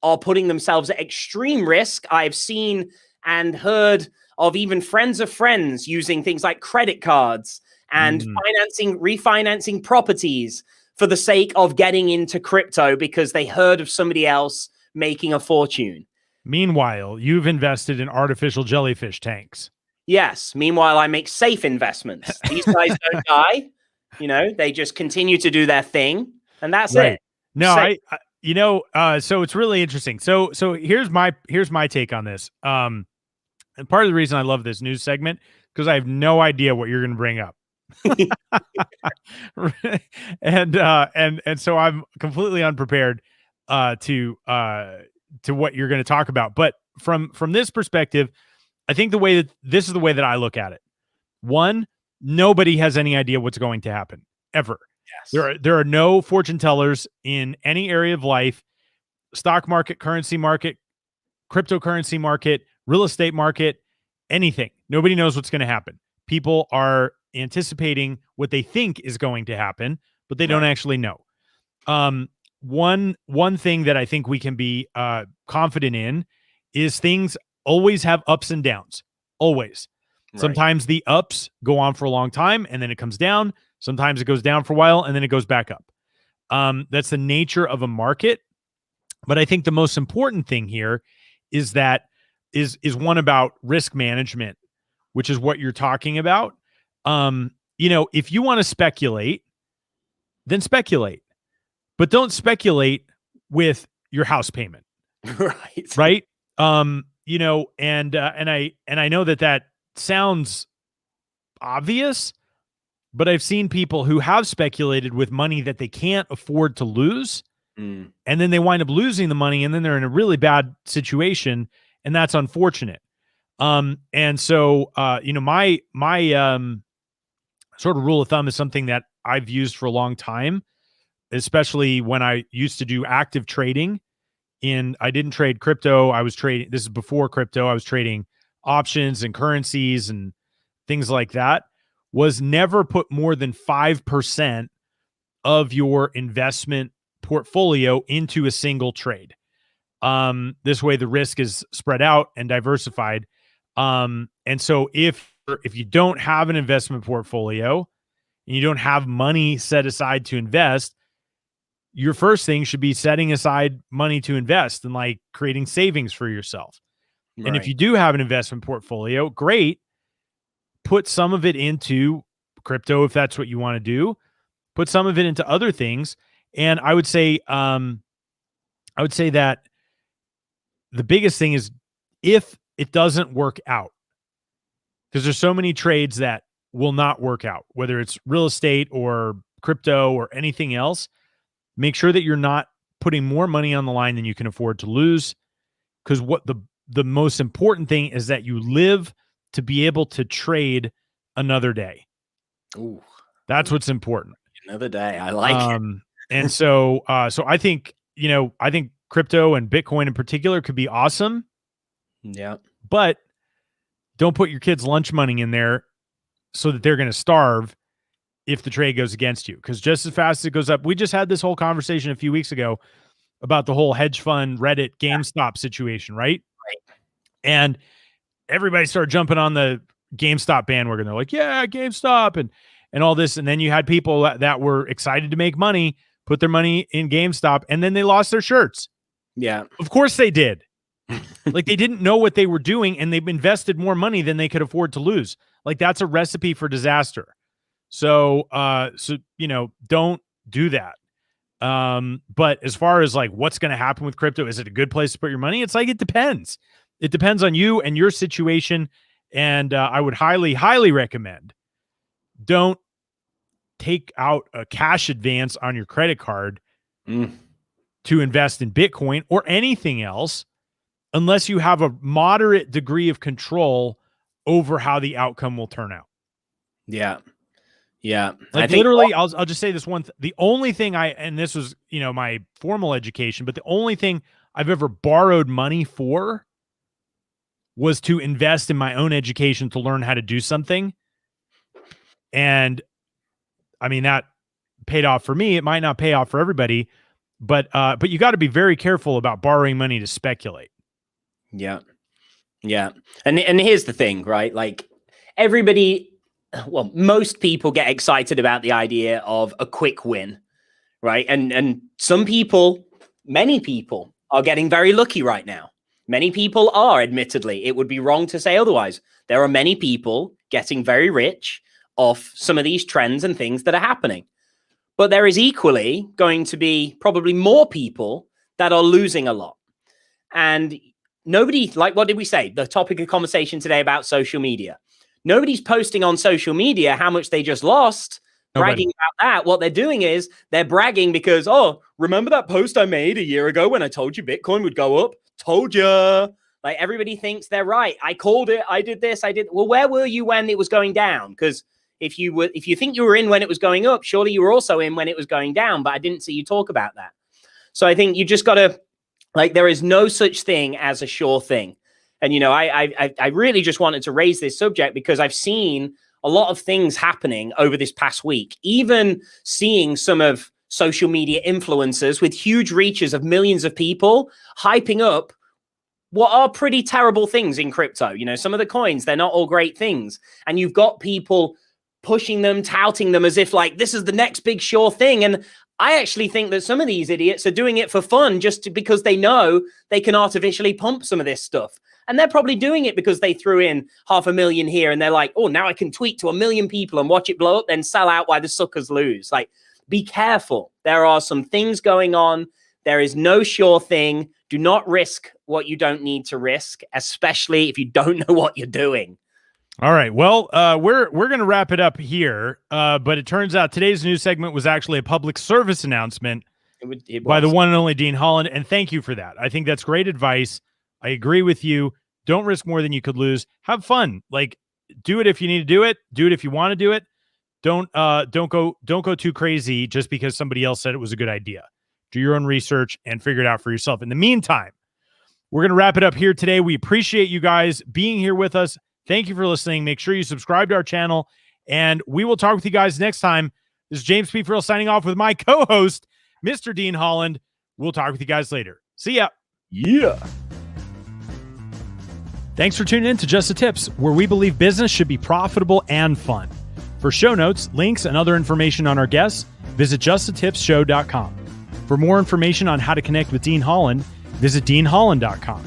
B: are putting themselves at extreme risk. I've seen and heard of even friends of friends using things like credit cards and refinancing properties for the sake of getting into crypto because they heard of somebody else making a fortune.
C: Meanwhile, you've invested in artificial jellyfish tanks.
B: Yes. Meanwhile, I make safe investments. These guys don't die. You know, they just continue to do their thing, and that's
C: Right.
B: it.
C: No,
B: Safe.
C: so it's really interesting. So here's my take on this. And part of the reason I love this news segment, because I have no idea what you're going to bring up. and so I'm completely unprepared to what you're going to talk about. But from this perspective, I think this is the way that I look at it. One, nobody has any idea what's going to happen ever.
B: Yes.
C: There are no fortune tellers in any area of life, stock market, currency market, cryptocurrency market, real estate market, anything. Nobody knows what's going to happen. People are anticipating what they think is going to happen, but they don't actually know. One thing that I think we can be confident in is things always have ups and downs. Always. Right. Sometimes the ups go on for a long time and then it comes down. Sometimes it goes down for a while and then it goes back up. That's the nature of a market. But I think the most important thing here is that is one about risk management, which is what you're talking about. If you want to speculate, then speculate, but don't speculate with your house payment.
B: Right.
C: Right. And I know that sounds obvious, but I've seen people who have speculated with money that they can't afford to lose. And then they wind up losing the money and then they're in a really bad situation. And that's unfortunate. And so, my sort of rule of thumb is something that I've used for a long time, especially when I used to do active trading. I didn't trade crypto. I was trading, this is before crypto. I was trading options and currencies and things like that. Was never put more than 5% of your investment portfolio into a single trade. This way the risk is spread out and diversified. And so if you don't have an investment portfolio and you don't have money set aside to invest, your first thing should be setting aside money to invest and like creating savings for yourself. Right. And if you do have an investment portfolio, great. Put some of it into crypto if that's what you want to do. Put some of it into other things. And I would say that the biggest thing is if it doesn't work out, because there's so many trades that will not work out, whether it's real estate or crypto or anything else, make sure that you're not putting more money on the line than you can afford to lose. Because what the most important thing is that you live to be able to trade another day.
B: Ooh,
C: that's what's important.
B: Another day. I like it.
C: And so I think crypto and Bitcoin in particular could be awesome.
B: Yeah.
C: But don't put your kids' lunch money in there so that they're going to starve if the trade goes against you. Because just as fast as it goes up, we just had this whole conversation a few weeks ago about the whole hedge fund Reddit GameStop situation, right?
B: Right.
C: And everybody started jumping on the GameStop bandwagon. They're like, yeah, GameStop and all this. And then you had people that were excited to make money, put their money in GameStop, and then they lost their shirts.
B: Yeah.
C: Of course they did. Like they didn't know what they were doing and they've invested more money than they could afford to lose. Like that's a recipe for disaster. So don't do that. But as far as like what's going to happen with crypto, is it a good place to put your money? It's like, it depends. It depends on you and your situation. And I would highly, highly recommend don't take out a cash advance on your credit card to invest in Bitcoin or anything else, unless you have a moderate degree of control over how the outcome will turn out.
B: Yeah. Yeah.
C: Like literally, I'll just say this one. The only thing and this was, my formal education, but the only thing I've ever borrowed money for was to invest in my own education to learn how to do something. And I mean, that paid off for me. It might not pay off for everybody, but you got to be very careful about borrowing money to speculate.
B: Yeah. Yeah. And here's the thing, right? Like most people get excited about the idea of a quick win, right? And many people are getting very lucky right now. Many people are, admittedly. It would be wrong to say otherwise. There are many people getting very rich off some of these trends and things that are happening. But there is equally going to be probably more people that are losing a lot. And nobody, like, what did we say? The topic of conversation today about social media. Nobody's posting on social media how much they just lost, bragging about that. What they're doing is they're bragging because, oh, remember that post I made a year ago when I told you Bitcoin would go up? Told you. Like, everybody thinks they're right. I called it. I did this. I did. Well, where were you when it was going down? Because if you think you were in when it was going up, surely you were also in when it was going down. But I didn't see you talk about that. So I think you just got to, like, there is no such thing as a sure thing. And, you know, I really just wanted to raise this subject because I've seen a lot of things happening over this past week, even seeing some of social media influencers with huge reaches of millions of people hyping up what are pretty terrible things in crypto. You know, some of the coins, they're not all great things. And you've got people pushing them, touting them as if like this is the next big sure thing. And I actually think that some of these idiots are doing it for fun because they know they can artificially pump some of this stuff. And they're probably doing it because they threw in 500,000 here and they're like, oh, now I can tweet to 1 million people and watch it blow up, then sell out while the suckers lose. Like, be careful. There are some things going on. There is no sure thing. Do not risk what you don't need to risk, especially if you don't know what you're doing.
C: All right. Well, we're going to wrap it up here, but it turns out today's news segment was actually a public service announcement by the one and only Dean Holland, and thank you for that. I think that's great advice. I agree with you. Don't risk more than you could lose. Have fun. Like, do it if you need to do it. Do it if you want to do it. Don't go too crazy just because somebody else said it was a good idea. Do your own research and figure it out for yourself. In the meantime, we're going to wrap it up here today. We appreciate you guys being here with us. Thank you for listening. Make sure you subscribe to our channel, and we will talk with you guys next time. This is James P. Frill signing off with my co-host, Mr. Dean Holland. We'll talk with you guys later. See ya.
B: Yeah.
C: Thanks for tuning in to Just the Tips, where we believe business should be profitable and fun. For show notes, links, and other information on our guests, visit justthetipsshow.com. For more information on how to connect with Dean Holland, visit deanholland.com.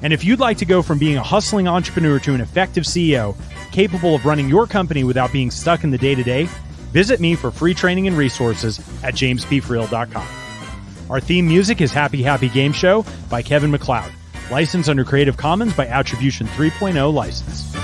C: And if you'd like to go from being a hustling entrepreneur to an effective CEO capable of running your company without being stuck in the day-to-day, visit me for free training and resources at jamespfrill.com. Our theme music is Happy Happy Game Show by Kevin MacLeod, licensed under Creative Commons by Attribution 3.0 license.